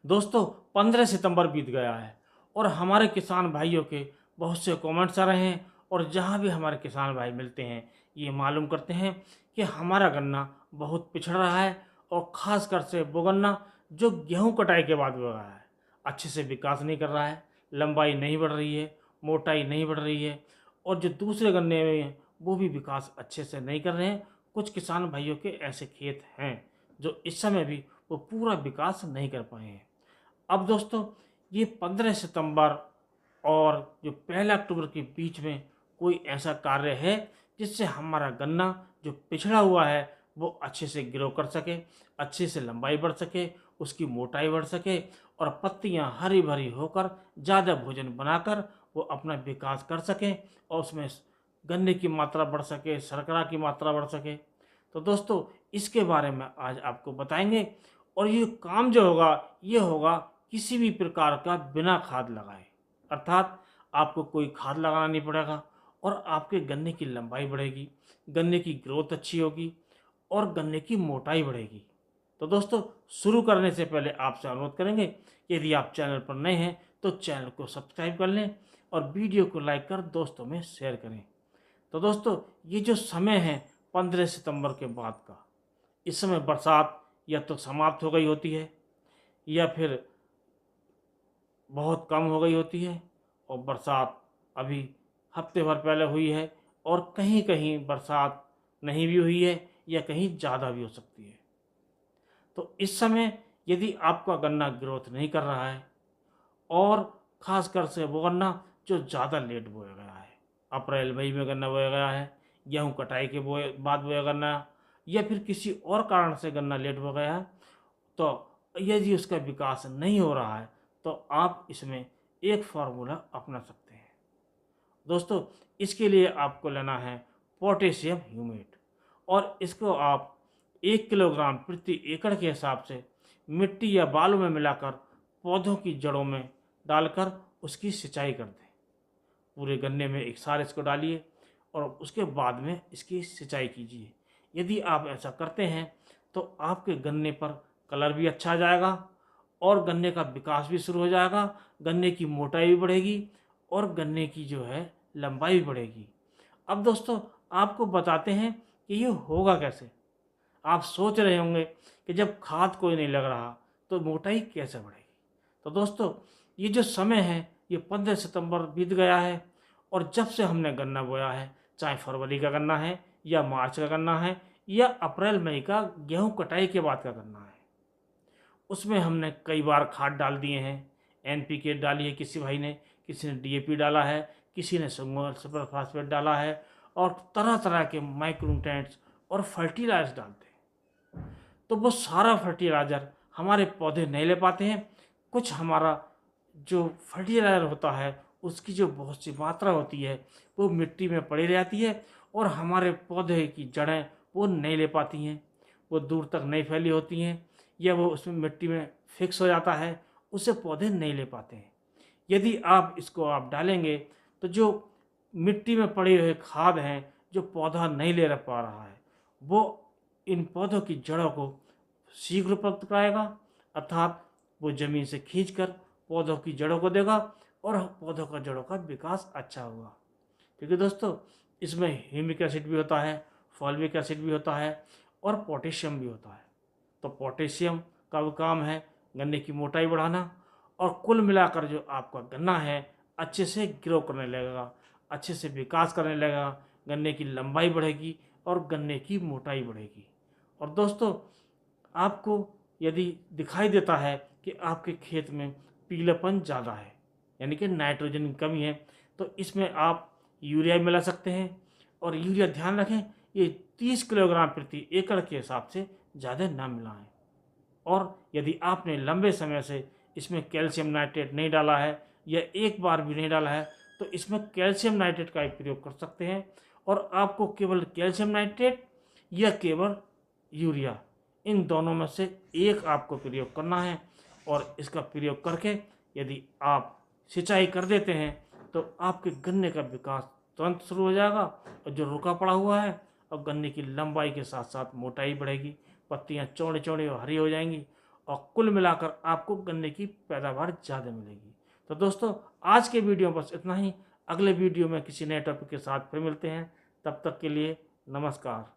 दोस्तों 15 सितंबर बीत गया है और हमारे किसान भाइयों के बहुत से कमेंट्स आ रहे हैं और जहां भी हमारे किसान भाई मिलते हैं ये मालूम करते हैं कि हमारा गन्ना बहुत पिछड़ रहा है और ख़ासकर से वो गन्ना जो गेहूं कटाई के बाद हो रहा है अच्छे से विकास नहीं कर रहा है, लंबाई नहीं बढ़ रही है, मोटाई नहीं बढ़ रही है और जो दूसरे गन्ने में हैं वो भी विकास अच्छे से नहीं कर रहे हैं। कुछ किसान भाइयों के ऐसे खेत हैं जो इस समय भी वो पूरा विकास नहीं कर पाए हैं। अब दोस्तों ये 15 सितंबर और जो 1 अक्टूबर के बीच में कोई ऐसा कार्य है जिससे हमारा गन्ना जो पिछड़ा हुआ है वो अच्छे से ग्रो कर सके, अच्छे से लंबाई बढ़ सके, उसकी मोटाई बढ़ सके और पत्तियां हरी भरी होकर ज़्यादा भोजन बनाकर वो अपना विकास कर सकें और उसमें गन्ने की मात्रा बढ़ सके, शर्करा की मात्रा बढ़ सके। तो दोस्तों इसके बारे में आज आपको बताएंगे और ये काम जो होगा ये होगा किसी भी प्रकार का बिना खाद लगाए, अर्थात आपको कोई खाद लगाना नहीं पड़ेगा और आपके गन्ने की लंबाई बढ़ेगी, गन्ने की ग्रोथ अच्छी होगी और गन्ने की मोटाई बढ़ेगी। तो दोस्तों शुरू करने से पहले आपसे अनुरोध करेंगे कि यदि आप चैनल पर नए हैं तो चैनल को सब्सक्राइब कर लें और वीडियो को लाइक कर दोस्तों में शेयर करें। तो दोस्तों ये जो समय है 15 सितंबर के बाद का, इस समय बरसात या तो समाप्त हो गई होती है या फिर बहुत कम हो गई होती है और बरसात अभी हफ्ते भर पहले हुई है और कहीं कहीं बरसात नहीं भी हुई है या कहीं ज़्यादा भी हो सकती है। तो इस समय यदि आपका गन्ना ग्रोथ नहीं कर रहा है और ख़ासकर से वो गन्ना जो ज़्यादा लेट बोया गया है, अप्रैल मई में गन्ना बोया गया है, गेहूँ कटाई के बाद बोया गन्ना या फिर किसी और कारण से गन्ना लेट हो गया है, तो यदि उसका विकास नहीं हो रहा है तो आप इसमें एक फार्मूला अपना सकते हैं। दोस्तों इसके लिए आपको लेना है पोटेशियम ह्यूमेट और इसको आप 1 किलोग्राम प्रति एकड़ के हिसाब से मिट्टी या बालू में मिलाकर पौधों की जड़ों में डालकर उसकी सिंचाई कर दें। पूरे गन्ने में एक सार इसको डालिए और उसके बाद में इसकी सिंचाई कीजिए। यदि आप ऐसा करते हैं तो आपके गन्ने पर कलर भी अच्छा आ जाएगा और गन्ने का विकास भी शुरू हो जाएगा, गन्ने की मोटाई भी बढ़ेगी और गन्ने की जो है लंबाई भी बढ़ेगी। अब दोस्तों आपको बताते हैं कि ये होगा कैसे। आप सोच रहे होंगे कि जब खाद कोई नहीं लग रहा तो मोटाई कैसे बढ़ेगी। तो दोस्तों ये जो समय है ये 15 सितंबर बीत गया है और जब से हमने गन्ना बोया है, चाहे फरवरी का गन्ना है या मार्च का गन्ना है या अप्रैल मई का गेहूं कटाई के बाद का गन्ना है, उसमें हमने कई बार खाद डाल दिए हैं। एनपीके डाली है किसी भाई ने, किसी ने डीएपी डाला है, किसी ने सुपर फास्फेट डाला है और तरह तरह के माइक्रोन्यूट्रिएंट्स और फर्टिलाइजर्स डालते हैं। तो वो सारा फर्टिलाइज़र हमारे पौधे नहीं ले पाते हैं। कुछ हमारा जो फर्टिलाइज़र होता है उसकी जो बहुत सी मात्रा होती है वो मिट्टी में पड़ी रहती है और हमारे पौधे की जड़ें वो नहीं ले पाती हैं, वो दूर तक नहीं फैली होती हैं या वो उसमें मिट्टी में फिक्स हो जाता है, उसे पौधे नहीं ले पाते हैं। यदि आप इसको आप डालेंगे तो जो मिट्टी में पड़े हुए खाद हैं जो पौधा नहीं ले पा रहा है वो इन पौधों की जड़ों को शीघ्र उपलब्ध कराएगा, अर्थात वो ज़मीन से खींचकर पौधों की जड़ों को देगा और पौधों का जड़ों का विकास अच्छा होगा। क्योंकि दोस्तों इसमें ह्यूमिक एसिड भी होता है, फॉल्विक एसिड भी होता है और पोटेशियम भी होता है। तो पोटेशियम का वो काम है गन्ने की मोटाई बढ़ाना और कुल मिलाकर जो आपका गन्ना है अच्छे से ग्रो करने लगेगा, अच्छे से विकास करने लगेगा, गन्ने की लंबाई बढ़ेगी और गन्ने की मोटाई बढ़ेगी। और दोस्तों आपको यदि दिखाई देता है कि आपके खेत में पीलापन ज़्यादा है यानी कि नाइट्रोजन की कमी है तो इसमें आप यूरिया मिला सकते हैं और यूरिया ध्यान रखें ये 30 किलोग्राम प्रति एकड़ के हिसाब से ज़्यादा ना मिलाएं। और यदि आपने लंबे समय से इसमें कैल्शियम नाइट्रेट नहीं डाला है या एक बार भी नहीं डाला है तो इसमें कैल्शियम नाइट्रेट का एक प्रयोग कर सकते हैं और आपको केवल कैल्शियम नाइट्रेट या केवल यूरिया इन दोनों में से एक आपको प्रयोग करना है और इसका प्रयोग करके यदि आप सिंचाई कर देते हैं तो आपके गन्ने का विकास तुरंत शुरू हो जाएगा और जो रुका पड़ा हुआ है और गन्ने की लंबाई के साथ साथ मोटाई बढ़ेगी, पत्तियां चौड़ी चौड़ी और हरी हो जाएंगी और कुल मिलाकर आपको गन्ने की पैदावार ज़्यादा मिलेगी। तो दोस्तों आज के वीडियो में बस इतना ही। अगले वीडियो में किसी नए टॉपिक के साथ फिर मिलते हैं। तब तक के लिए नमस्कार।